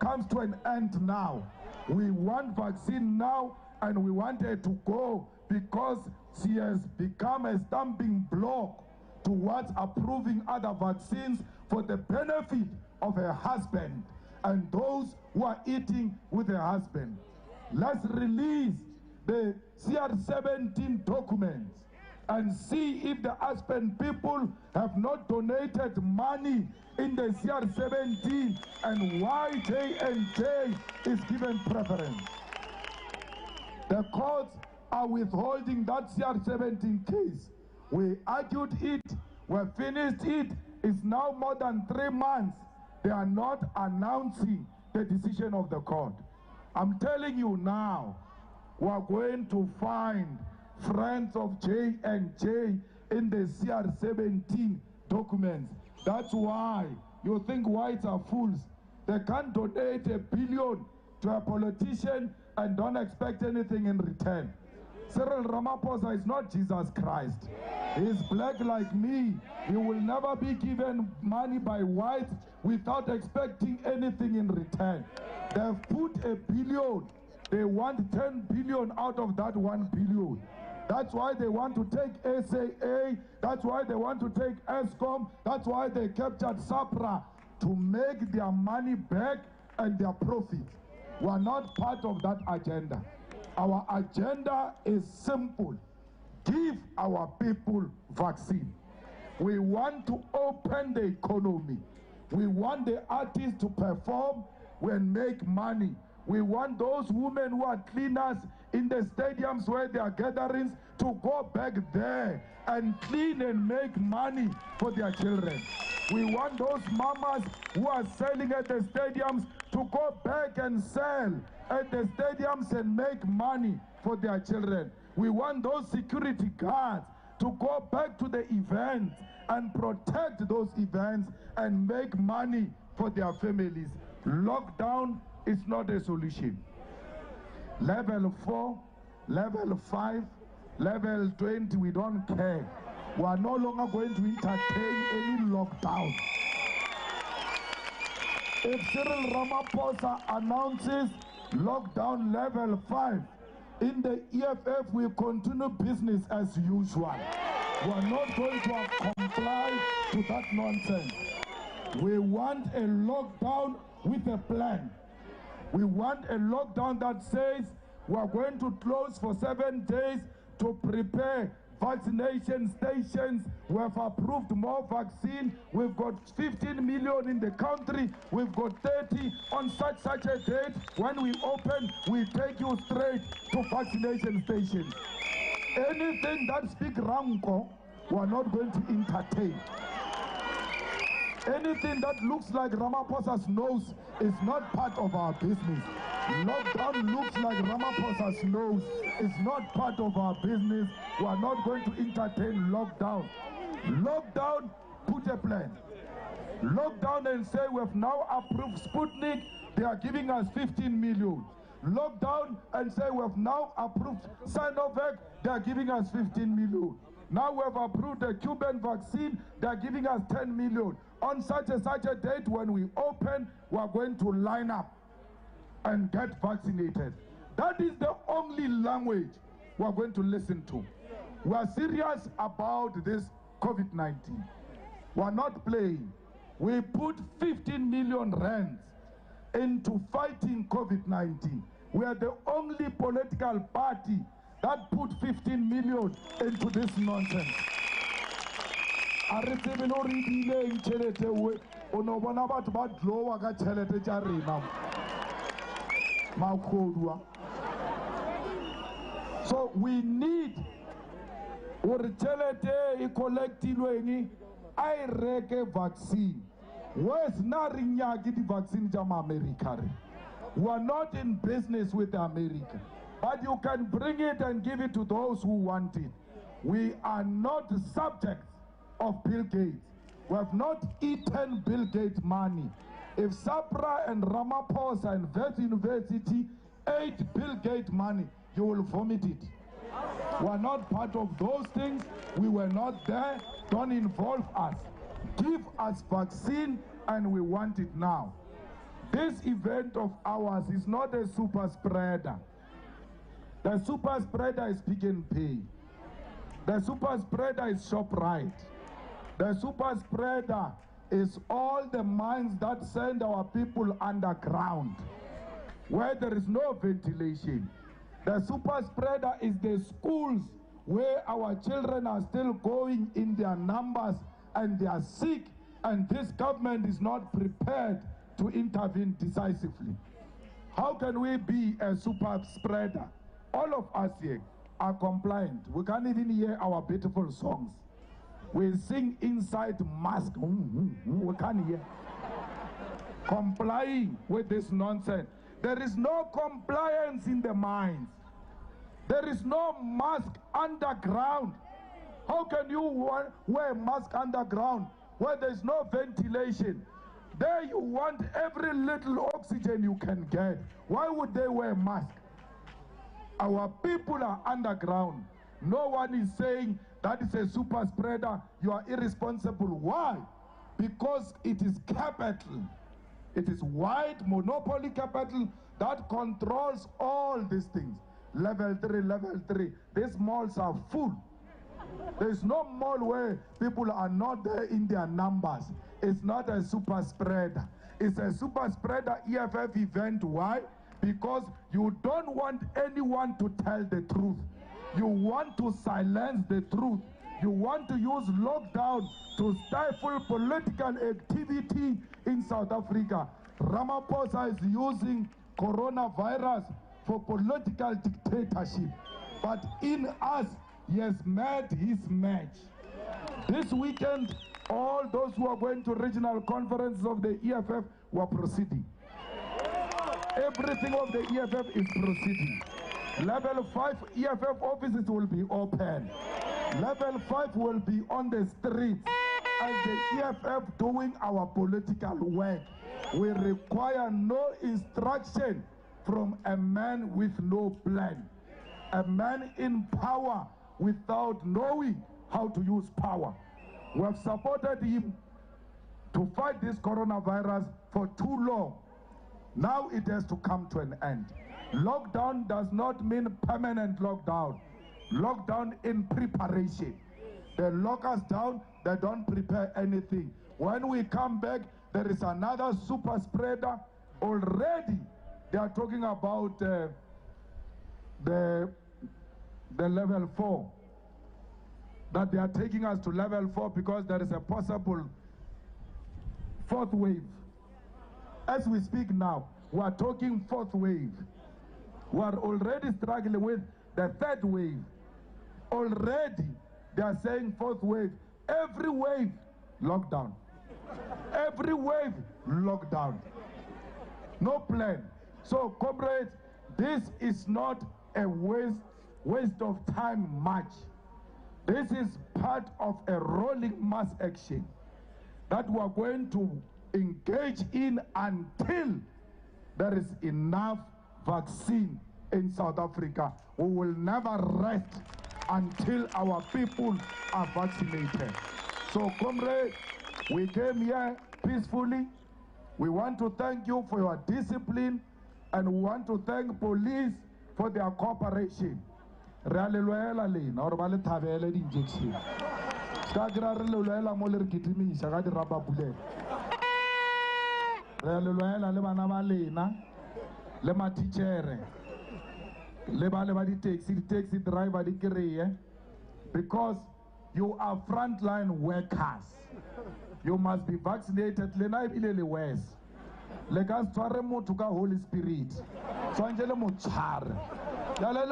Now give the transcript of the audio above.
comes to an end now. We want vaccine now, and we want her to go because she has become a stumbling block towards approving other vaccines for the benefit of her husband and those who are eating with her husband. Let's release the CR17 documents and see if the Aspen people have not donated money in the CR17 and why J&J is given preference. The courts are withholding that CR17 case. We argued it, we finished it. It's now more than 3 months. They are not announcing the decision of the court. I'm telling you now, we are going to find friends of J&J in the CR17 documents. That's why you think whites are fools. They can't donate $1 billion to a politician and don't expect anything in return. Cyril Ramaphosa is not Jesus Christ. He is black like me. He will never be given money by whites without expecting anything in return. They've put $1 billion. They want 10 billion out of that 1 billion. That's why they want to take SAA. That's why they want to take ESCOM. That's why they captured SAPRA, to make their money back and their profit. We are not part of that agenda. Our agenda is simple. Give our people vaccine. We want to open the economy. We want the artists to perform and make money. We want those women who are cleaners in the stadiums where there are gatherings to go back there and clean and make money for their children. We want those mamas who are selling at the stadiums to go back and sell at the stadiums and make money for their children. We want those security guards to go back to the events and protect those events and make money for their families. Lockdown is not a solution. Level 4, level 5, level 20, we don't care. We are no longer going to entertain any lockdown. If Cyril Ramaphosa announces lockdown level 5, in the EFF we continue business as usual. We are not going to comply to that nonsense. We want a lockdown with a plan. We want a lockdown that says we are going to close for 7 days to prepare vaccination stations. We have approved more vaccine. We've got 15 million in the country. We've got 30 on such a date. When we open, we take you straight to vaccination stations. Anything that speaks Ranko, we are not going to entertain. Anything that looks like Ramaphosa's nose is not part of our business. Lockdown looks like Ramaphosa's nose. It's not part of our business. We are not going to entertain lockdown. Lockdown, put a plan. Lockdown and say we have now approved Sputnik. They are giving us 15 million. Lockdown and say we have now approved Sinovac. They are giving us 15 million. Now we have approved the Cuban vaccine. They are giving us 10 million. On such a date, when we open, we are going to line up and get vaccinated. That is the only language we are going to listen to. We are serious about this COVID-19. We are not playing. We put 15 million rands into fighting COVID-19. We are the only political party that put 15 million into this nonsense. So we need vaccine. Where's the vaccine jam America? We are not in business with America, but you can bring it and give it to those who want it. We are not subjects of Bill Gates. We have not eaten Bill Gates' money. If SAPRA and Ramaphosa and Vet University ate Bill Gates' money, you will vomit it. We are not part of those things. We were not there. Don't involve us. Give us vaccine and we want it now. This event of ours is not a super spreader. The super spreader is Pick n Pay. The super spreader is ShopRite. The super spreader is all the mines that send our people underground, where there is no ventilation. The super spreader is the schools where our children are still going in their numbers and they are sick, and this government is not prepared to intervene decisively. How can we be a super spreader? All of us here are compliant. We can't even hear our beautiful songs. We sing inside mask. We can't hear. Complying with this nonsense. There is no compliance in the mines. There is no mask underground. How can you wear a mask underground where there is no ventilation? There you want every little oxygen you can get. Why would they wear a mask? Our people are underground. No one is saying that is a super spreader. You are irresponsible. Why? Because it is capital. It is wide monopoly capital that controls all these things. Level 3, level 3. These malls are full. There's no mall where people are not there in their numbers. It's not a super spreader. It's a super spreader EFF event. Why? Because you don't want anyone to tell the truth. You want to silence the truth. You want to use lockdown to stifle political activity in South Africa. Ramaphosa is using coronavirus for political dictatorship. But in us, he has made his match. This weekend, all those who are going to regional conferences of the EFF were proceeding. Everything of the EFF is proceeding. Level 5 EFF offices will be open. Level 5 will be on the streets. As the EFF doing our political work, we require no instruction from a man with no plan. A man in power without knowing how to use power. We have supported him to fight this coronavirus for too long. Now it has to come to an end. Lockdown does not mean permanent lockdown. Lockdown in preparation. They lock us down, they don't prepare anything. When we come back, there is another super spreader. Already, they are talking about the level 4. That they are taking us to level 4 because there is a possible 4th wave. As we speak now, we are talking 4th wave. We are already struggling with the 3rd wave. Already, they are saying 4th wave. Every wave, lockdown. Every wave, lockdown. No plan. So, comrades, this is not a waste of time march. This is part of a rolling mass action that we are going to engage in until there is enough vaccine in South Africa. We will never rest until our people are vaccinated. So, comrades, we came here peacefully. We want to thank you for your discipline, and we want to thank police for their cooperation. Re a le loela lena gore ba le thabele di-injection. Ska kry-a re le loela mo le re kitimisa ka dirapa bulele. Re a le loela le bana ba lena, le matitšhere, le ba di-taxi driver di kry-e, because you are frontline workers. You must be vaccinated. Lena ebile le worse. Le ka se tshware motho ka Holy Spirit. Tshwantse le mo tshware.